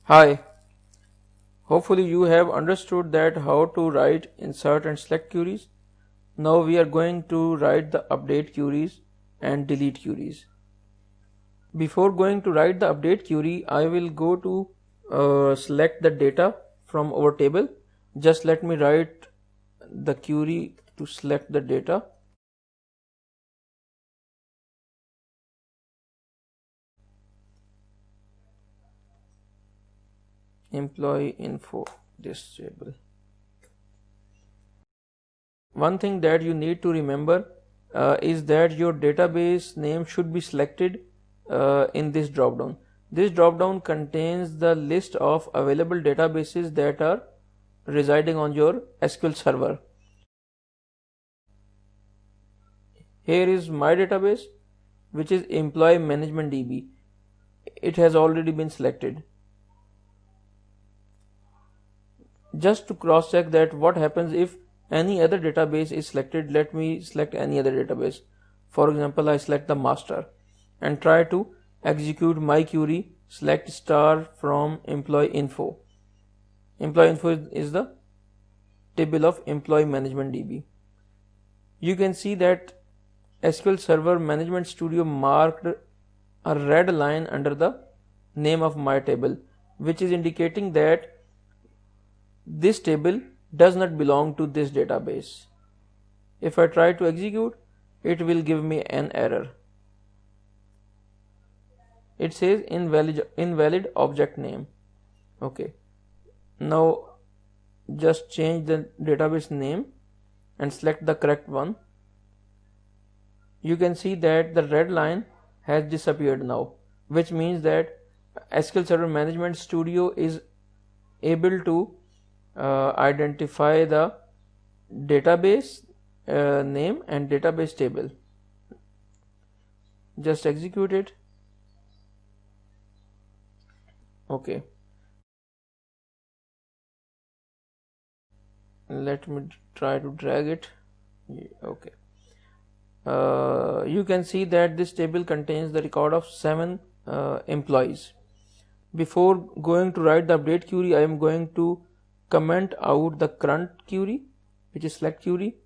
Hi, hopefully you have understood that how to write insert and select queries. Now we are going to write the update queries and delete queries. Before going to write the update query, I will go to select the data from our table. Just let me write the query to select the data. Employee info, this table. One thing that you need to remember is that your database name should be selected in this dropdown. This dropdown contains the list of available databases that are residing on your SQL server. Here is my database, which is Employee Management DB. It has already been selected. Just to cross check that what happens if any other database is selected, let me select any other database. For example, I select the master and try to execute my query select star from employee info. Employee info is the table of employee management DB. You can see that SQL Server Management Studio marked a red line under the name of my table, which is indicating that this table does not belong to this database. If I try to execute, it will give me an error. It says invalid object name. Okay. Now just change the database name and select the correct one. You can see that the red line has disappeared now, which means that SQL Server Management Studio is able to identify the database name and database table. Just execute it. Okay. Let me try to drag it. Okay. You can see that this table contains the record of 7 employees. Before going to write the update query, I am going to comment out the current query, which is select query.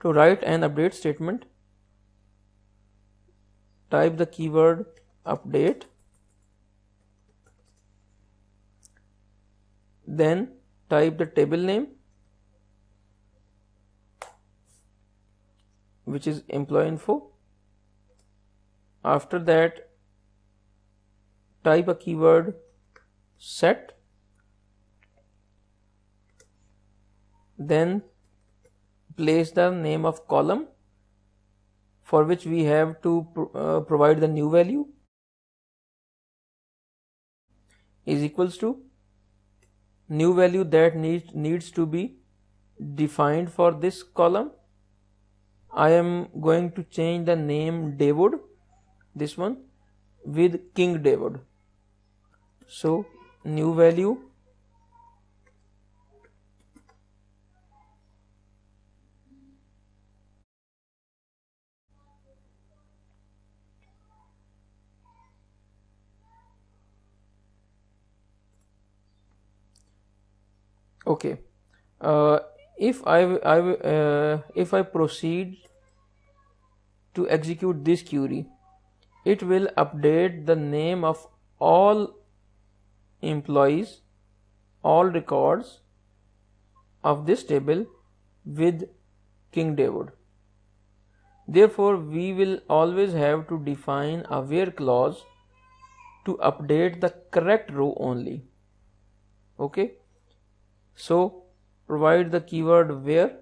To write an update statement, type the keyword update, then type the table name, which is employee info. After that, type a keyword set, then place the name of column for which we have to provide the new value is equals to new value that needs to be defined for this column. I am going to change the name David, this one, with King David. So new value okay. If I proceed to execute this query, it will update the name of all employees, all records of this table with King David. Therefore, we will always have to define a where clause to update the correct row only. Okay. So provide the keyword where,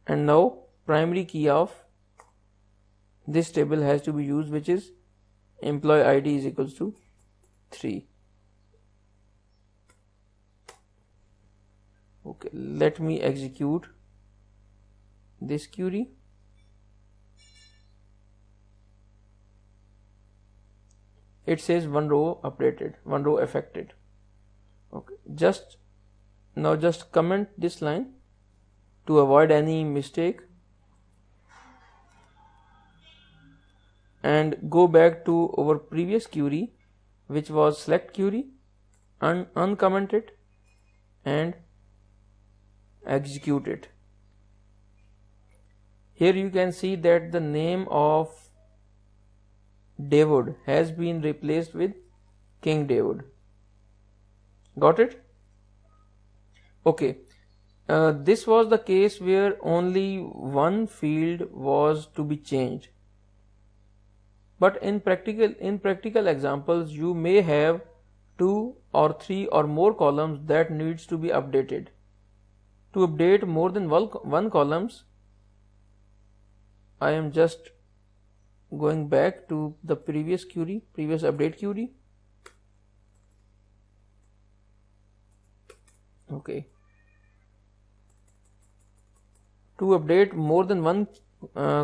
and now primary key of this table has to be used, which is employee ID is equals to 3. Okay, let me execute this query. It says one row updated, one row affected. Okay, just comment this line to avoid any mistake. and go back to our previous query, which was select query, uncomment it and execute it. Here you can see that the name of David has been replaced with King David. Got it? Okay. This was the case where only one field was to be changed. But in practical examples, you may have 2 or 3 or more columns that needs to be updated. To update more than one columns, I am just going back to the previous update query. Okay. To update more than one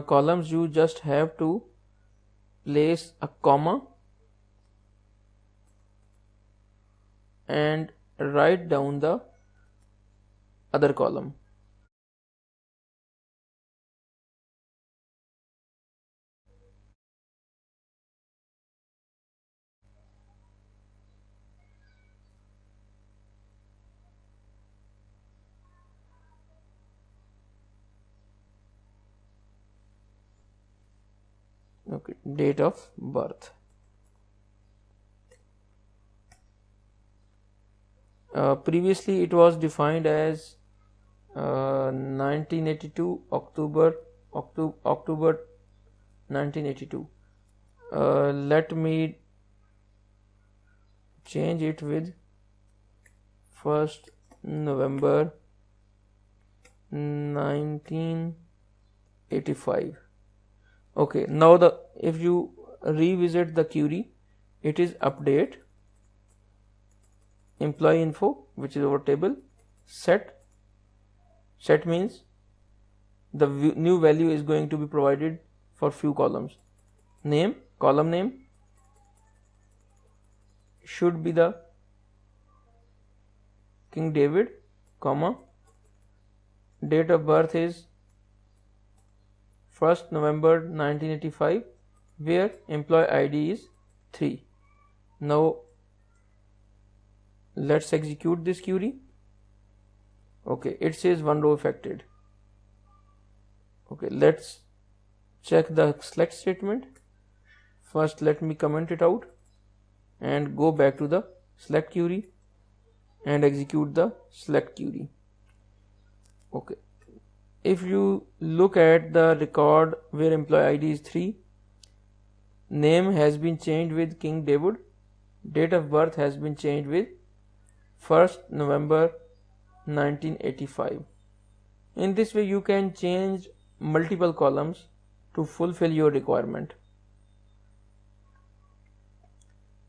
columns, you just have to place a comma and write down the other column. Okay, date of birth. Previously it was defined as 1982 October 1982. Let me change it with 1st November 1985. Okay, now if you revisit the query, it is update employee info, which is our table. Set means the new value is going to be provided for few columns. Name, column name should be the King David, comma, date of birth is 1st November 1985, where employee ID is 3. Now let's execute this query. Okay, it says one row affected. Okay, let's check the select statement. First, let me comment it out and go back to the select query and execute the select query. Okay, if you look at the record where employee ID is 3, name has been changed with King David, date of birth has been changed with 1st November 1985. In this way you can change multiple columns to fulfill your requirement.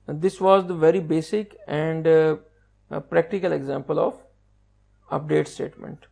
This was the very basic and practical example of update statement.